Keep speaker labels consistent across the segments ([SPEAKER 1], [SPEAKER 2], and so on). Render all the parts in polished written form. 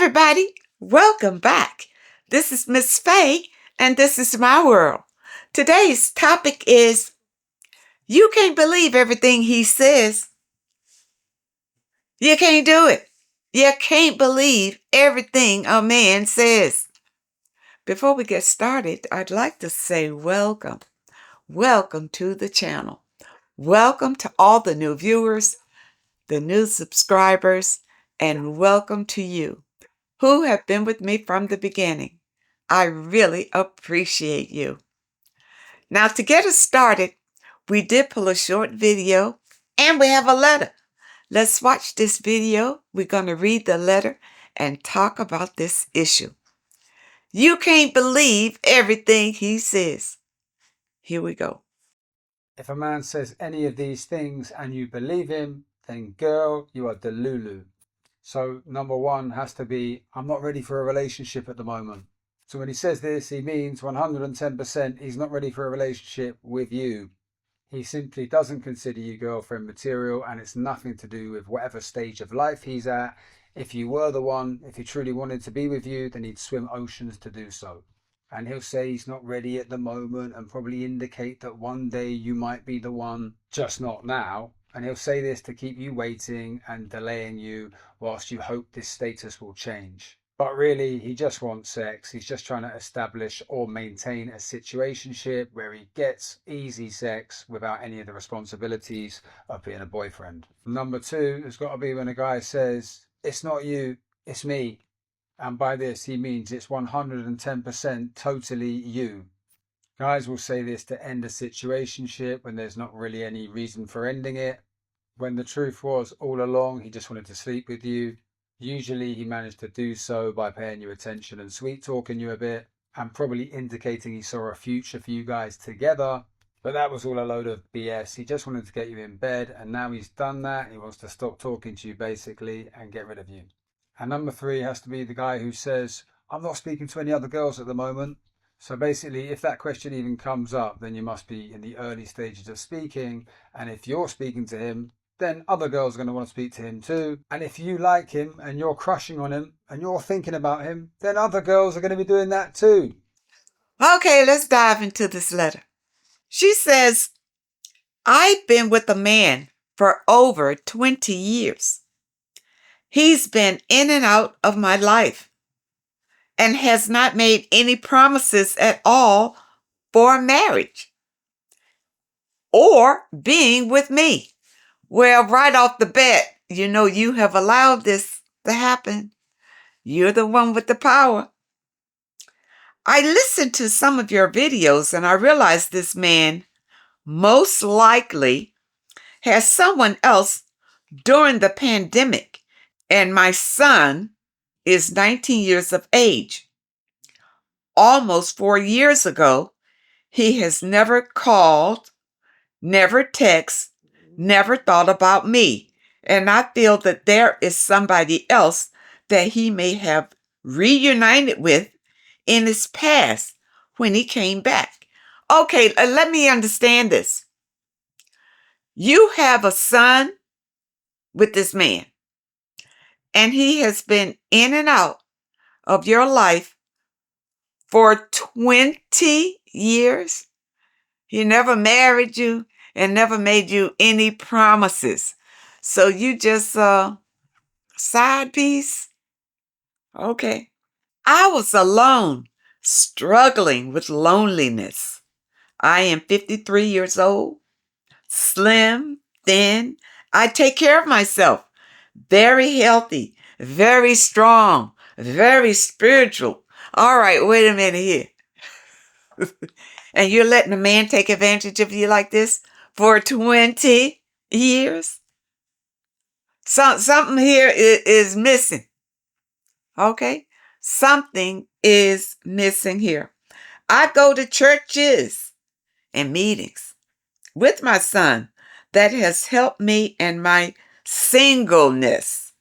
[SPEAKER 1] everybody. Welcome back. This is Miss Faye, and this is my world. Today's topic is you can't believe everything he says. You can't do it. You can't believe everything a man says. Before we get started, I'd like to say welcome. Welcome to the channel. Welcome to all the new viewers, the new subscribers, and welcome to you who have been with me from the beginning. I really appreciate you. Now, to get us started, we did pull a short video and we have a letter. Let's watch this video. We're going to read the letter and talk about this issue. You can't believe everything he says. Here we go.
[SPEAKER 2] If a man says any of these things and you believe him, then girl, you are delulu. So number one has to be, I'm not ready for a relationship at the moment. So when he says this, he means 110% he's not ready for a relationship with you. He simply doesn't consider you girlfriend material, and it's nothing to do with whatever stage of life he's at. If you were the one, if he truly wanted to be with you, then he'd swim oceans to do so. And he'll say he's not ready at the moment and probably indicate that one day you might be the one, just not now. And he'll say this to keep you waiting and delaying you whilst you hope this status will change. But really, he just wants sex. He's just trying to establish or maintain a situationship where he gets easy sex without any of the responsibilities of being a boyfriend. Number two has got to be when a guy says, it's not you, it's me. And by this, he means it's 110% totally you. Guys will say this to end a situationship when there's not really any reason for ending it. When the truth was, all along, he just wanted to sleep with you. Usually he managed to do so by paying you attention and sweet talking you a bit, and probably indicating he saw a future for you guys together. But that was all a load of BS. He just wanted to get you in bed, and now he's done that. He wants to stop talking to you basically and get rid of you. And number three has to be the guy who says, I'm not speaking to any other girls at the moment. So basically, if that question even comes up, then you must be in the early stages of speaking. And if you're speaking to him, then other girls are going to want to speak to him too. And if you like him and you're crushing on him and you're thinking about him, then other girls are going to be doing that too.
[SPEAKER 1] Okay, let's dive into this letter. She says, I've been with a man for over 20 years. He's been in and out of my life and has not made any promises at all for marriage or being with me. Well, right off the bat, you have allowed this to happen. You're the one with the power. I listened to some of your videos and I realized this man most likely has someone else during the pandemic. And my son is 19 years of age. Almost 4 years ago, he has never called, never texted, never thought about me. And I feel that there is somebody else that he may have reunited with in his past when he came back. Okay, let me understand this. You have a son with this man, and he has been in and out of your life for 20 years. He never married you and never made you any promises. So you just side piece? Okay. I was alone, struggling with loneliness. I am 53 years old, slim, thin. I take care of myself. Very healthy, very strong, very spiritual. All right, wait a minute here. And you're letting a man take advantage of you like this for 20 years? Something here is missing. Okay? Something is missing here. I go to churches and meetings with my son. That has helped me in my singleness.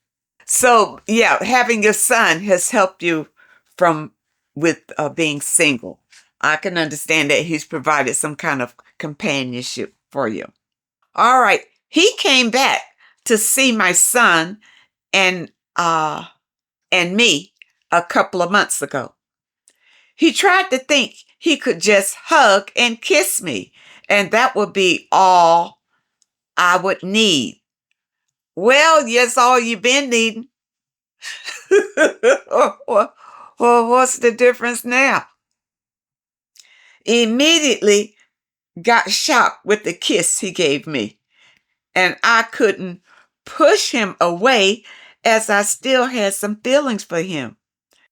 [SPEAKER 1] So, yeah, having your son has helped you with being single. I can understand that he's provided some kind of companionship for you. All right. He came back to see my son and me a couple of months ago. He tried to think he could just hug and kiss me, and that would be all I would need. Well, yes, all you've been needing. Well, what's the difference now? Immediately got shocked with the kiss he gave me, and I couldn't push him away as I still had some feelings for him.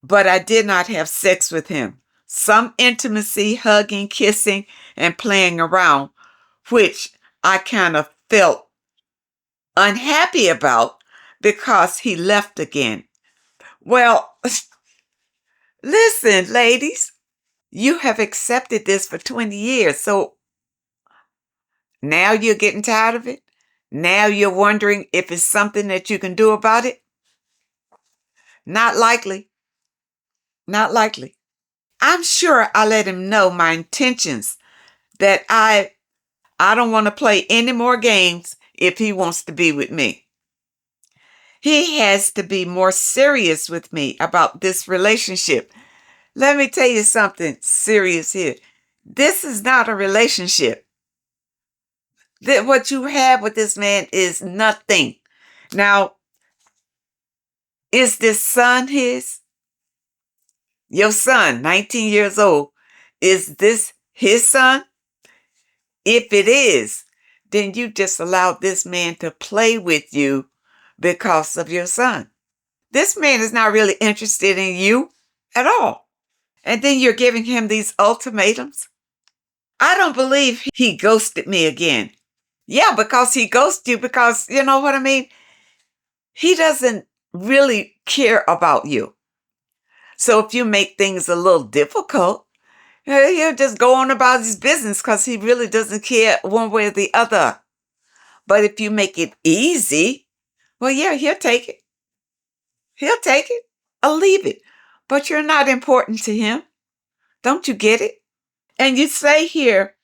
[SPEAKER 1] But I did not have sex with him. Some intimacy, hugging, kissing, and playing around, which I kind of felt unhappy about because he left again. Well, listen, ladies, you have accepted this for 20 years, so now you're getting tired of it? Now you're wondering if it's something that you can do about it? Not likely. Not likely. I'm sure I let him know my intentions, that I don't want to play any more games if he wants to be with me. He has to be more serious with me about this relationship. Let me tell you something serious here. This is not a relationship. That what you have with this man is nothing. Now, is this son his? Your son, 19 years old, is this his son? If it is, then you just allowed this man to play with you because of your son. This man is not really interested in you at all. And then you're giving him these ultimatums. I don't believe he ghosted me again. Yeah, because he ghosted you because, you know what I mean? He doesn't really care about you. So if you make things a little difficult, he'll just go on about his business because he really doesn't care one way or the other. But if you make it easy, well, yeah, he'll take it. He'll take it or leave it. But you're not important to him. Don't you get it? And you say here,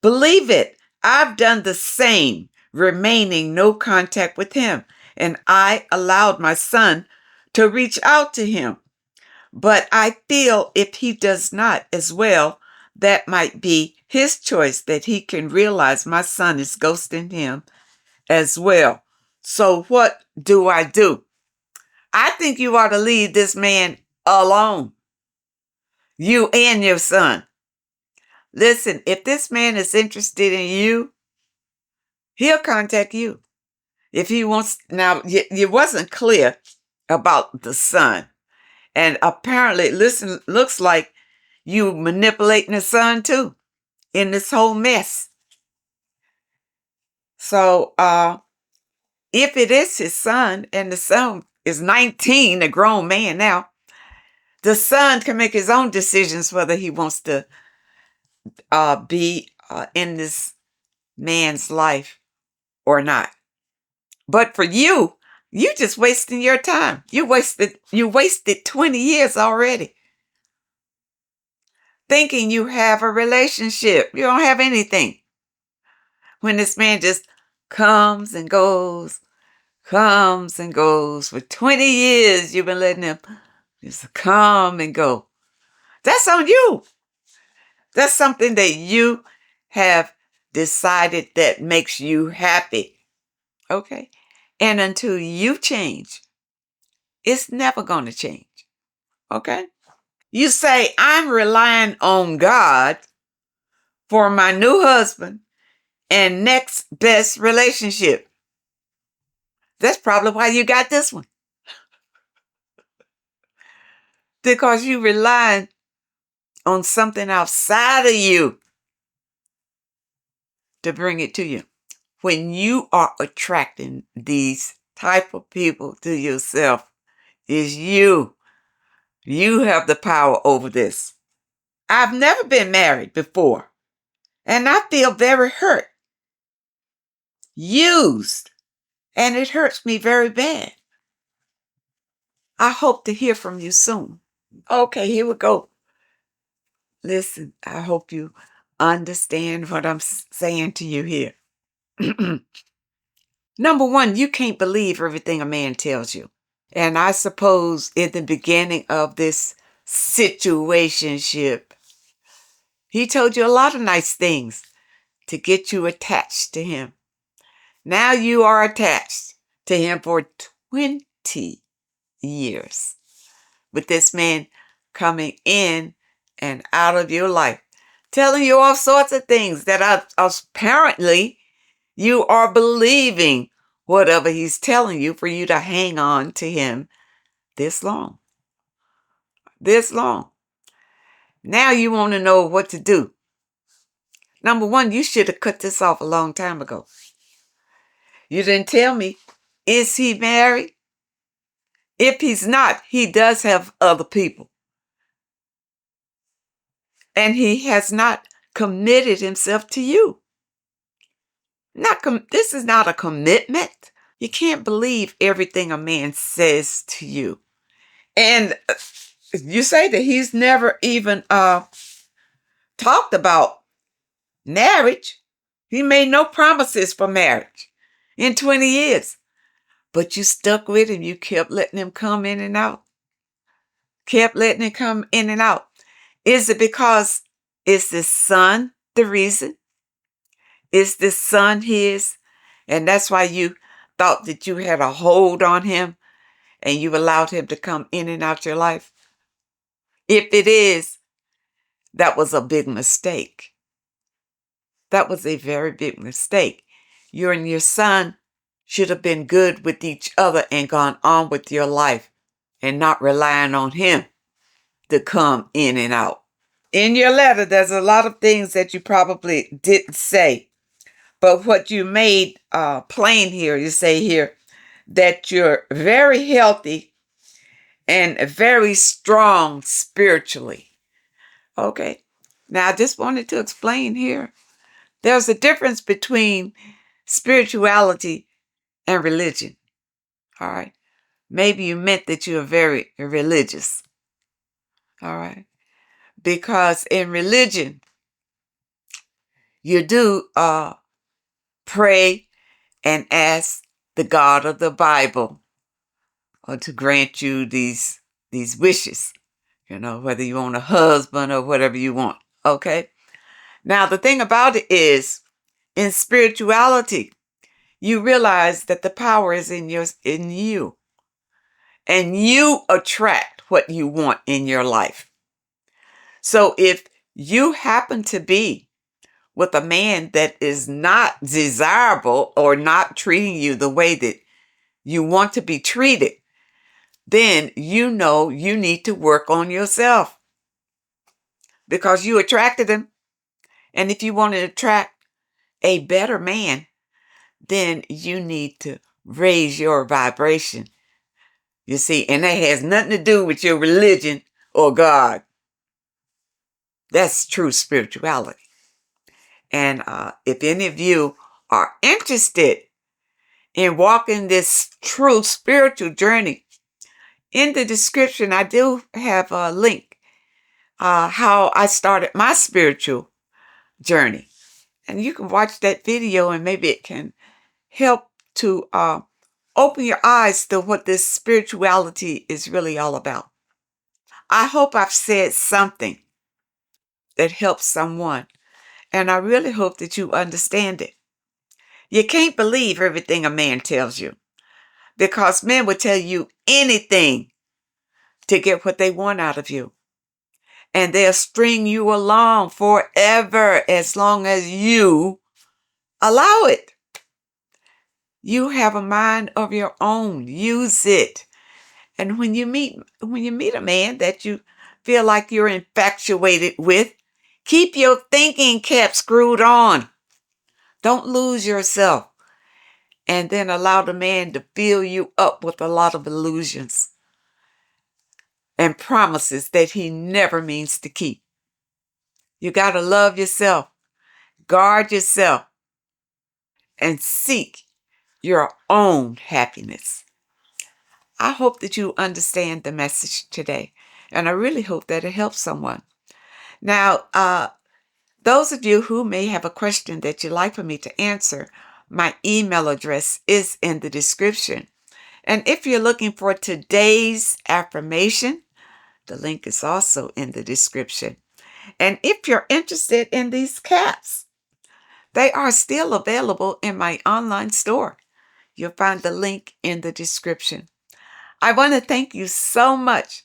[SPEAKER 1] believe it, I've done the same, remaining no contact with him. And I allowed my son to reach out to him. But I feel if he does not as well, that might be his choice, that he can realize my son is ghosting him as well. So what do I do? I think you ought to leave this man alone. You and your son. Listen, if this man is interested in you, he'll contact you. If he wants, now, you wasn't clear about the son. And apparently, listen, looks like you manipulating the son too in this whole mess. So, if it is his son and the son is 19, a grown man now, the son can make his own decisions whether he wants to be in this man's life or not. But for you, you just wasting your time. You wasted 20 years already thinking you have a relationship. You don't have anything. When this man just comes and goes. For 20 years, you've been letting him just come and go. That's on you. That's something that you have decided that makes you happy. Okay? And until you change, it's never going to change. Okay? You say, I'm relying on God for my new husband and next best relationship. That's probably why you got this one. Because you relying on something outside of you to bring it to you. When you are attracting these type of people to yourself, is you. You have the power over this. I've never been married before, and I feel very hurt, used, and it hurts me very bad. I hope to hear from you soon. Okay, here we go. Listen, I hope you understand what I'm saying to you here. Number one, you can't believe everything a man tells you. And I suppose in the beginning of this situationship, he told you a lot of nice things to get you attached to him. Now you are attached to him for 20 years. With this man coming in and out of your life, telling you all sorts of things that apparently you are believing whatever he's telling you for you to hang on to him this long. This long. Now you want to know what to do. Number one, you should have cut this off a long time ago. You didn't tell me, is he married? If he's not, he does have other people. And he has not committed himself to you. This is not a commitment. You can't believe everything a man says to you. And you say that he's never even talked about marriage. He made no promises for marriage in 20 years. But you stuck with him. You kept letting him come in and out. Kept letting him come in and out. Is it because is the son the reason? Is the son his? And that's why you thought that you had a hold on him and you allowed him to come in and out your life? If it is, that was a big mistake. That was a very big mistake. You and your son should have been good with each other and gone on with your life and not relying on him to come in and out. In your letter, there's a lot of things that you probably didn't say. But what you made plain here, you say here that you're very healthy and very strong spiritually. Okay. Now, I just wanted to explain here. There's a difference between spirituality and religion. All right. Maybe you meant that you're very religious. All right. Because in religion, you do pray and ask the God of the Bible to grant you these wishes, whether you want a husband or whatever you want. Okay. Now, the thing about it is, in spirituality, you realize that the power is in you, and you attract what you want in your life. So if you happen to be with a man that is not desirable or not treating you the way that you want to be treated, then you know you need to work on yourself because you attracted him. And if you want to attract a better man, then you need to raise your vibration. You see, and that has nothing to do with your religion or God. That's true spirituality. And if any of you are interested in walking this true spiritual journey, in the description, I do have a link how I started my spiritual journey. And you can watch that video and maybe it can help to open your eyes to what this spirituality is really all about. I hope I've said something that helps someone. And I really hope that you understand it. You can't believe everything a man tells you because men will tell you anything to get what they want out of you. And they'll string you along forever as long as you allow it. You have a mind of your own. Use it. And when you meet a man that you feel like you're infatuated with, keep your thinking cap screwed on. Don't lose yourself. And then allow the man to fill you up with a lot of illusions and promises that he never means to keep. You got to love yourself, guard yourself, and seek your own happiness. I hope that you understand the message today, and I really hope that it helps someone. Now, those of you who may have a question that you'd like for me to answer, my email address is in the description. And if you're looking for today's affirmation, the link is also in the description. And if you're interested in these caps, they are still available in my online store. You'll find the link in the description. I want to thank you so much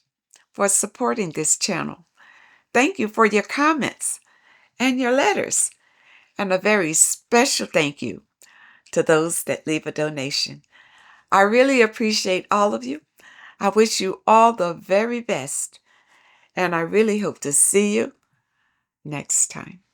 [SPEAKER 1] for supporting this channel. Thank you for your comments and your letters. And a very special thank you to those that leave a donation. I really appreciate all of you. I wish you all the very best. And I really hope to see you next time.